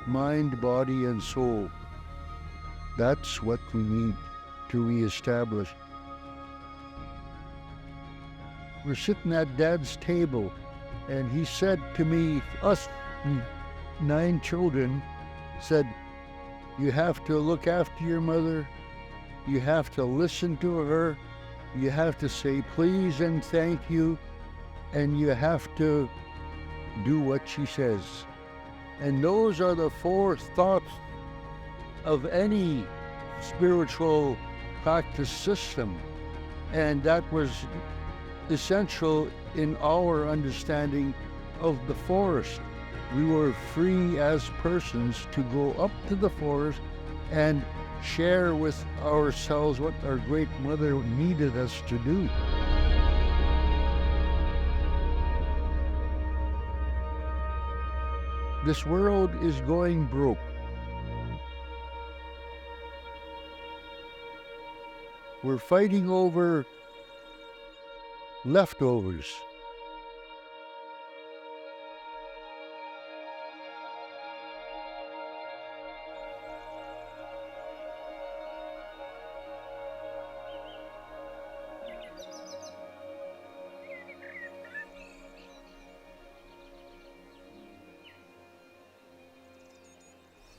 mind, body, and soul. That's what we need to reestablish. We're sitting at Dad's table, and he said to me, us 9 children, said, you have to look after your mother, you have to listen to her, you have to say please and thank you, and you have to do what she says. And those are the 4 thoughts of any spiritual practice system. And that was essential in our understanding of the forest. We were free as persons to go up to the forest and share with ourselves what our great mother needed us to do. This world is going broke. We're fighting over leftovers.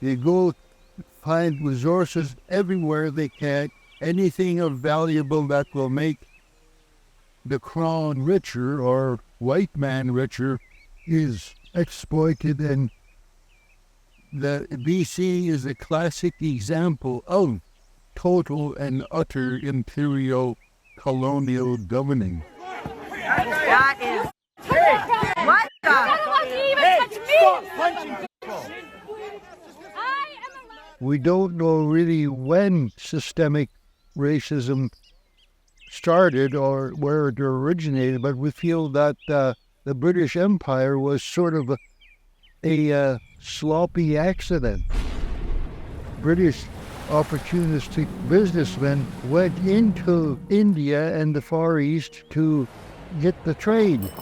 They go find resources everywhere they can. Anything of valuable that will make the crown richer or white man richer is exploited, and the BC is a classic example of total and utter imperial colonial governing. That is... What the... Stop punching people! We don't know really when systemic racism started or where it originated, but we feel that the British Empire was sort of a sloppy accident. British opportunistic businessmen went into India and the Far East to get the trade,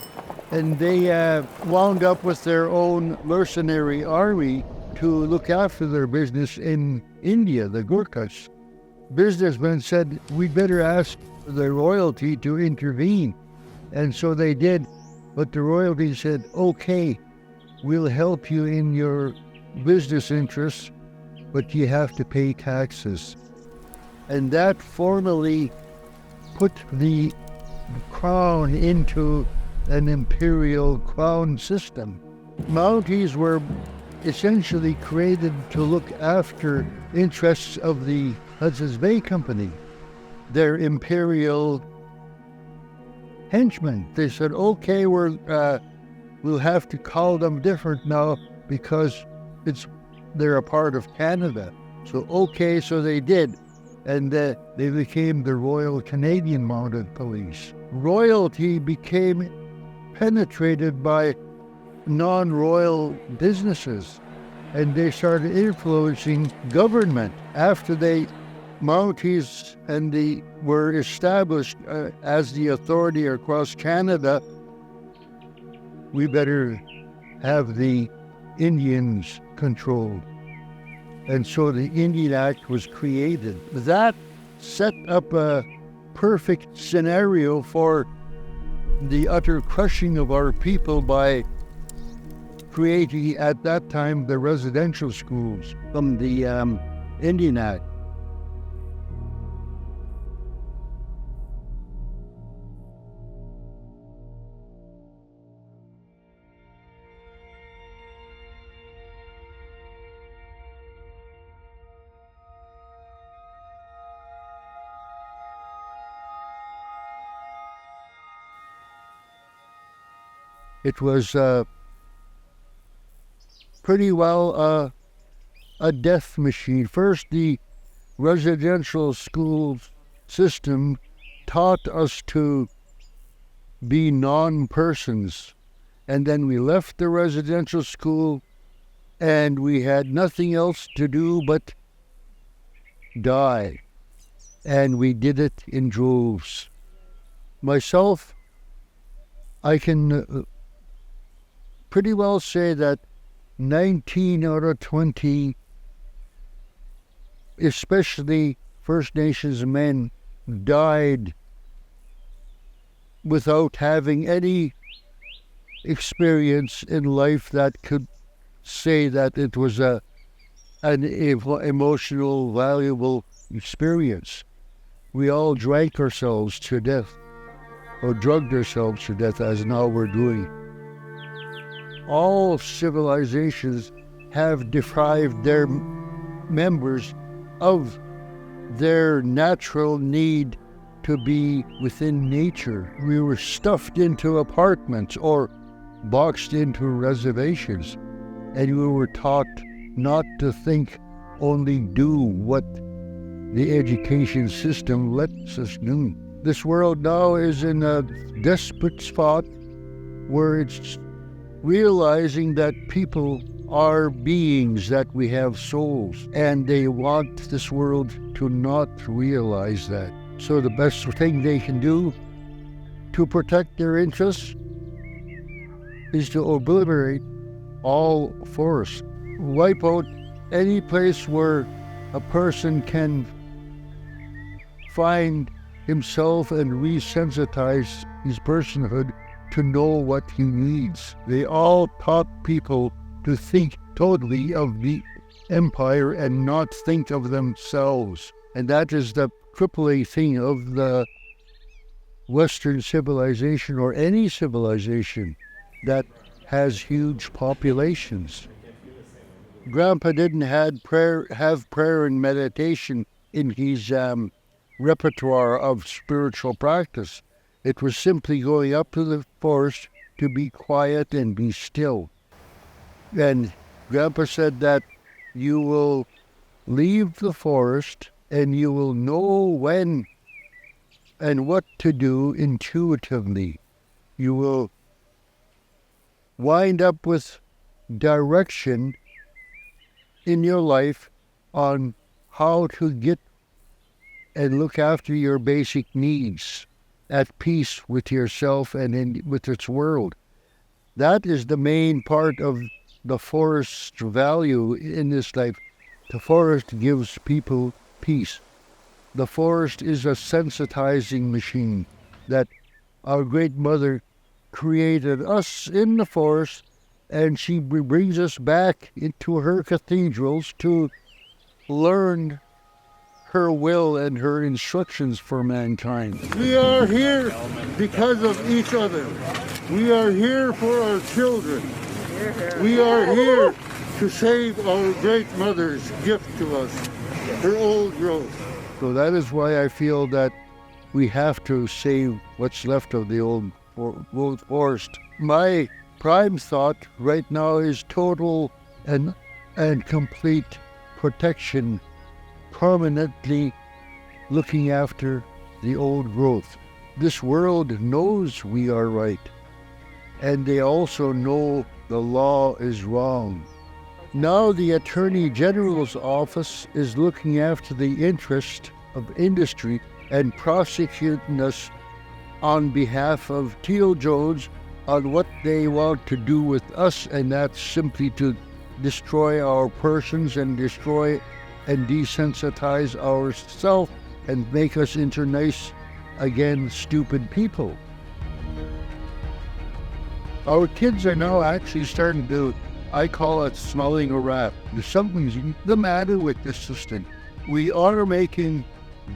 and they wound up with their own mercenary army to look after their business in India, the Gurkhas. Businessmen said, we'd better ask the royalty to intervene. And so they did. But the royalty said, okay, we'll help you in your business interests, but you have to pay taxes. And that formally put the crown into an imperial crown system. Mounties were essentially created to look after interests of the Hudson's Bay Company, their imperial henchmen. They said, okay, we'll have to call them different now because they're a part of Canada. So okay, so they did. And they became the Royal Canadian Mounted Police. Royalty became penetrated by non-royal businesses, and they started influencing government. After Mounties were established as the authority across Canada, we better have the Indians controlled. And so the Indian Act was created. That set up a perfect scenario for the utter crushing of our people by creating, at that time, the residential schools from the Indian Act. It was pretty well a death machine. First, the residential school system taught us to be non-persons, and then we left the residential school and we had nothing else to do but die, and we did it in droves. Myself, I can pretty well say that 19 out of 20, especially First Nations men, died without having any experience in life that could say that it was an emotional, valuable experience. We all drank ourselves to death, or drugged ourselves to death, as now we're doing. All civilizations have deprived their members of their natural need to be within nature. We were stuffed into apartments or boxed into reservations, and we were taught not to think, only do what the education system lets us do. This world now is in a desperate spot where it's realizing that people are beings, that we have souls, and they want this world to not realize that. So the best thing they can do to protect their interests is to obliterate all forests. Wipe out any place where a person can find himself and resensitize his personhood to know what he needs. They all taught people to think totally of the empire and not think of themselves. And that is the crippling thing of the Western civilization, or any civilization that has huge populations. Grandpa didn't have prayer and meditation in his repertoire of spiritual practice. It was simply going up to the forest to be quiet and be still. And Grandpa said that you will leave the forest and you will know when and what to do intuitively. You will wind up with direction in your life on how to get and look after your basic needs at peace with yourself and with its world. That is the main part of the forest's value in this life. The forest gives people peace. The forest is a sensitizing machine that our great mother created us in the forest, and she brings us back into her cathedrals to learn her will and her instructions for mankind. We are here because of each other. We are here for our children. We are here to save our great mother's gift to us, her old growth. So that is why I feel that we have to save what's left of the old forest. My prime thought right now is total and complete protection, permanently looking after the old growth. This world knows we are right, and they also know the law is wrong. Now the Attorney General's office is looking after the interest of industry and prosecuting us on behalf of Teal Jones on what they want to do with us, and that's simply to destroy our persons and destroy and desensitize ourselves and make us into nice, again, stupid people. Our kids are now actually starting to, I call it smelling a rat. There's something the matter with this system. We are making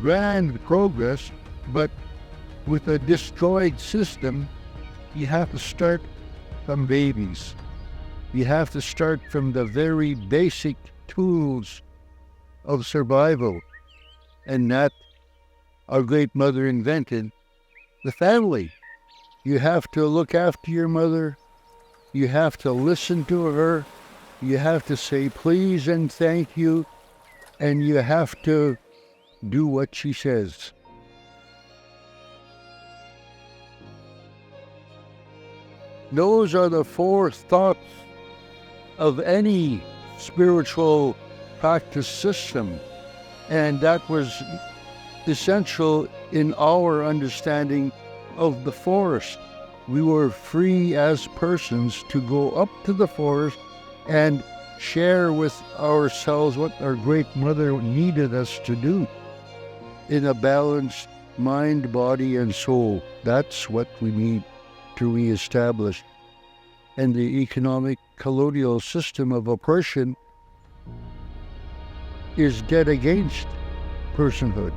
grand progress, but with a destroyed system, you have to start from babies. You have to start from the very basic tools of survival, and that our great mother invented, the family. You have to look after your mother. You have to listen to her. You have to say please and thank you, and you have to do what she says. Those are the four thoughts of any spiritual practice system, and that was essential in our understanding of the forest. We were free as persons to go up to the forest and share with ourselves what our great mother needed us to do in a balanced mind, body, and soul. That's what we need to reestablish. And the economic colonial system of oppression is dead against personhood.